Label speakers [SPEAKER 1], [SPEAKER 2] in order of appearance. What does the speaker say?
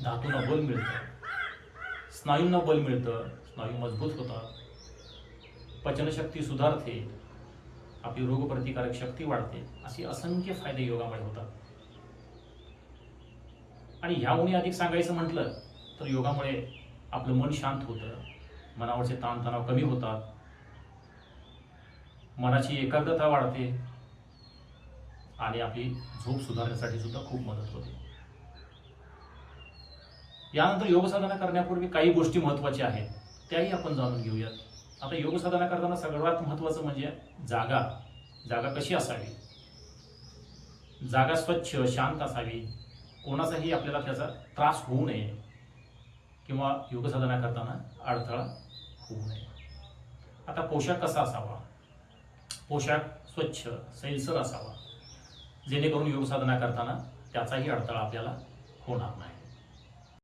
[SPEAKER 1] धातूंना बल मिळतं, स्नायूंना बल मिळतं, स्नायू मजबूत होतात, पचनशक्ती सुधारते, आपली रोगप्रतिकारक शक्ती वाढते, अशी असंख्य फायदे योगामुळे होतात. आणि ह्याहूनही अधिक सांगायचं म्हटलं तर योगामुळे आपलं मन शांत होतं, मनावरचे ताणतणाव कमी होतात, मनाची एकाग्रता वाढते आणि आपली झोप सुधारण्यासाठी सुद्धा खूप मदत होते. यानंतर योग साधना करण्यापूर्वी काही गोष्टी महत्त्वाच्या आहेत, त्याही आपण जाणून घेऊयात. आता योग साधना करताना सर्वात महत्त्वाचं म्हणजे जागा कशी असावी. जागा स्वच्छ शांत असावी, कोणाचाही आपल्याला त्याचा त्रास होऊ नये किंवा योग साधना करताना अडथळा होऊ नये. आता पोशाख कसा असावा. पोशाख स्वच्छ सैलसर असावा, जेणेकरून योग साधना करताना त्याचाही अडथळा आपल्याला होणार नाही.